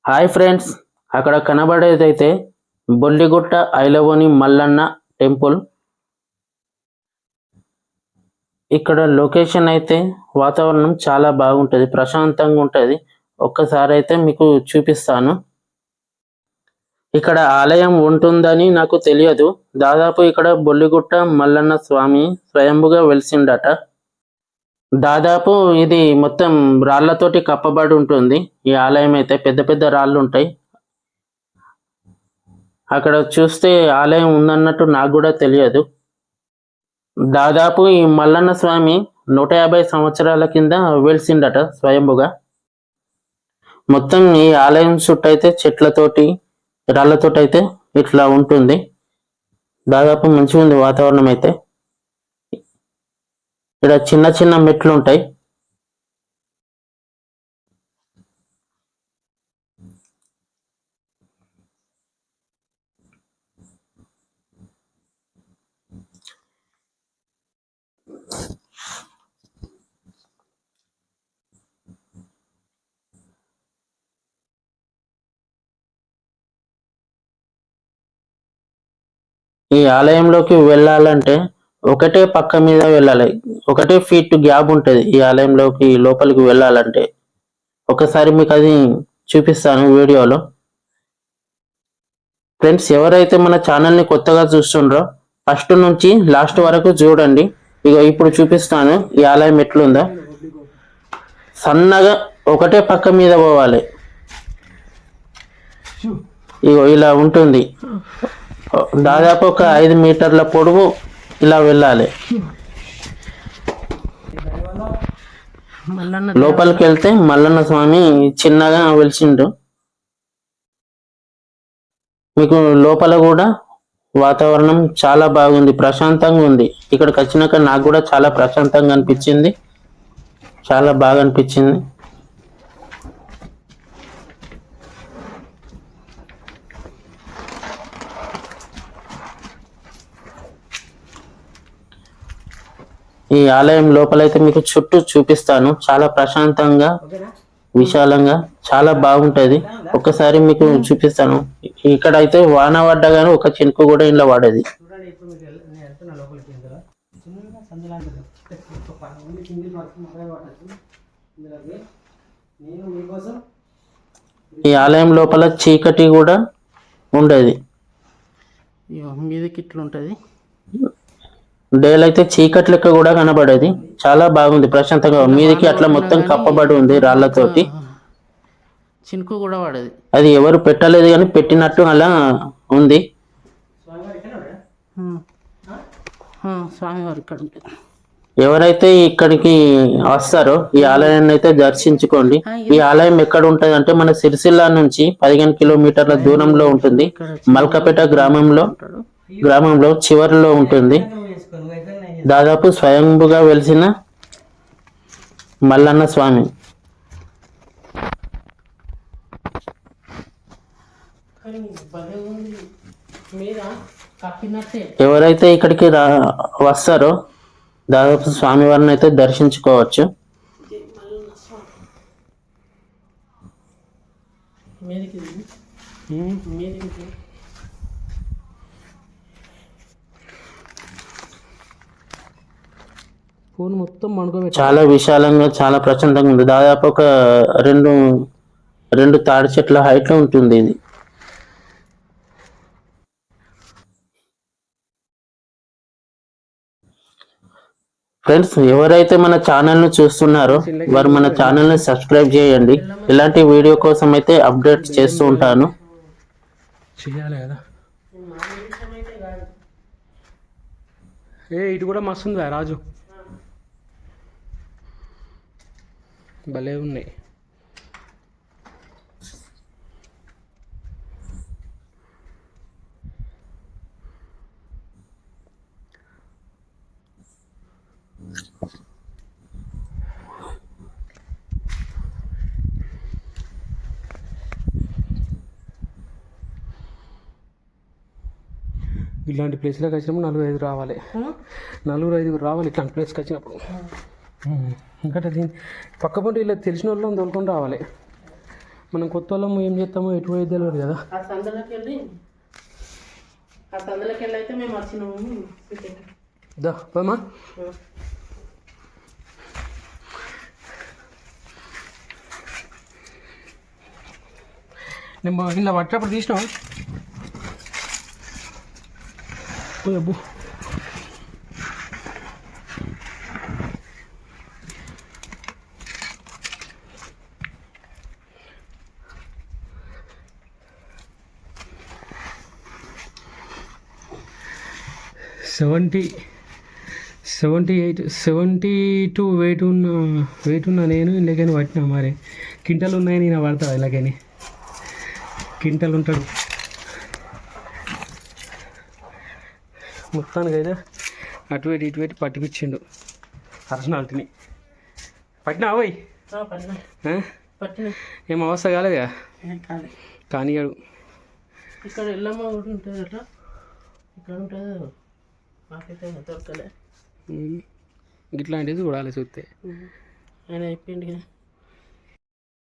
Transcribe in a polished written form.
Hi friends, అక్కడ కనబడేదైతే బొల్లిగుట్ట ఐలవోని Mallanna temple. ఇక్కడ location అయితే వాతావరణం చాలా బాగుంటుంది, ప్రశాంతంగా ఉంటుంది. ఒక్కసారి అయితే మీకు చూపిస్తాను. ఇక్కడ ఆలయం ఉంటుందని నాకు తెలియదు. దాదాపు ఇక్కడ బొల్లిగుట్ట మల్లన్న స్వామి స్వయంభుగా వెలిసిండట. దాదాపు ఇది మొత్తం రాళ్లతోటి కప్పబడి ఉంటుంది. ఈ ఆలయం అయితే పెద్ద పెద్ద రాళ్ళు ఉంటాయి. అక్కడ చూస్తే ఆలయం ఉందన్నట్టు నాకు కూడా తెలియదు. దాదాపు ఈ మల్లన్న స్వామి 150 సంవత్సరాల కింద వెలిసిండట స్వయంభుగా. మొత్తం ఈ ఆలయం చుట్టూ అయితే చెట్లతోటి రాళ్లతోటి అయితే ఇట్లా ఉంటుంది. దాదాపు మంచిగా ఉంది వాతావరణం అయితే. ఇక్కడ చిన్న చిన్న మెట్లు ఉంటాయి. ఈ ఆలయంలోకి వెళ్ళాలంటే ఒకటే పక్క మీద వెళ్ళాలి. ఒకటే ఫీట్ గ్యాప్ ఉంటుంది ఈ ఆలయంలోకి లోపలికి వెళ్ళాలంటే. ఒకసారి మీకు అది చూపిస్తాను వీడియోలో. ఫ్రెండ్స్, ఎవరైతే మన ఛానల్ని కొత్తగా చూస్తుండ్రో ఫస్ట్ నుంచి లాస్ట్ వరకు చూడండి. ఇప్పుడు చూపిస్తాను ఈ ఆలయం ఎట్లుందో. సన్నగా ఒకటే పక్క మీద పోవాలి. ఇలా ఉంటుంది. దాదాపు ఒక 5 మీటర్ల పొడవు ఇలా వెళ్ళాలి. లోపలికి వెళ్తే మల్లన్న స్వామి చిన్నగా వెలిసిండు. మీకు లోపల కూడా వాతావరణం చాలా బాగుంది, ప్రశాంతంగా ఉంది. ఇక్కడికి వచ్చినాక నాకు కూడా చాలా ప్రశాంతంగా అనిపించింది, చాలా బాగా అనిపించింది. ఈ ఆలయం లోపలైతే మీకు చుట్టూ చూపిస్తాను. చాలా ప్రశాంతంగా, విశాలంగా చాలా బాగుంటది. ఒక్కసారి మీకు చూపిస్తాను. ఇక్కడైతే వాన పడ్డగానే ఒక చినుకు కూడా ఇంట్లో పడేది. ఈ ఆలయం లోపల చీకటి కూడా ఉండేది. మీదకి ఇట్లుంటది. డేలు అయితే చీకటి లెక్క కూడా కనబడేది. చాలా బాగుంది, ప్రశాంతంగా. మీదికి అట్లా మొత్తం కప్పబడి ఉంది రాళ్లతోటి. చినుకు కూడా పడేది. అది ఎవరు పెట్టలేదు కానీ పెట్టినట్టు అలా ఉంది. స్వామివారు ఇక్కడ ఎవరైతే ఇక్కడికి వస్తారో ఈ ఆలయాన్ని అయితే దర్శించుకోండి. ఈ ఆలయం ఎక్కడ ఉంటది అంటే మన సిరిసిల్ల నుంచి 15 కిలోమీటర్ల దూరంలో ఉంటుంది. మల్కపేట గ్రామంలో చివరిలో ఉంటుంది. దాదాపు స్వయంభుగా వెలిసిన మల్లన్న స్వామి. ఎవరైతే ఇక్కడికి వస్తారో దాదాపు స్వామివారిని అయితే దర్శించుకోవచ్చు. చాలా విశాలంగా, చాలా ప్రశాంతంగా ఉంది. దాదాపు ఒక రెండు తాడి చెట్ల హైట్ లో ఉంటుంది ఇది. ఫ్రెండ్స్, ఎవరైతే మన ఛానల్ను చూస్తున్నారో వారు మన ఛానల్ని సబ్స్క్రైబ్ చేయండి. ఇలాంటి వీడియో కోసం అయితే అప్డేట్ చేస్తూ ఉంటాను. ఇటు కూడా మస్తు ఉంది రాజు, భలే ఉన్నాయి. ఇలాంటి ప్లేస్లోకి వచ్చినప్పుడు 4-5 రావాలి, 4-5 రావాలి. ఇట్లాంటి ప్లేస్కి వచ్చినప్పుడు ఇంకా దీని పక్క పంట ఇలా తెలిసిన వాళ్ళని తోలుకొని రావాలి. మనం కొత్త వాళ్ళము ఏం చేస్తామో ఎటు పోయి తెలియదు కదా. ఆ సందులోకి వెళ్ళి అయితే మేము వచ్చినాము. దా పోమా. నేను ఇలా పట్టేటప్పుడు తీసినావు అబ్బు. సెవెంటీ టూ వెయిట్ ఉన్న నేను ఇలాగని పట్టినా. మరి కింటలు ఉన్నాయని నేను పడతా ఇలాగని. కింటలు ఉంటాడు మొత్తానికి అయితే అటు ఇటు పట్టిపించిండు పర్సనాలిటీని. పట్టినా పోయి ఏం అవస్థ కాలేదుగా. కానీయాడు ఇక్కడ ఎల్లమ్మ కూడా ఉంటుందట. ఇక్కడ ఉంటుంది మాకైతే దొరకలే. ఇట్లాంటిది చూడాలి చూస్తే. ఆయన అయిపోయింది.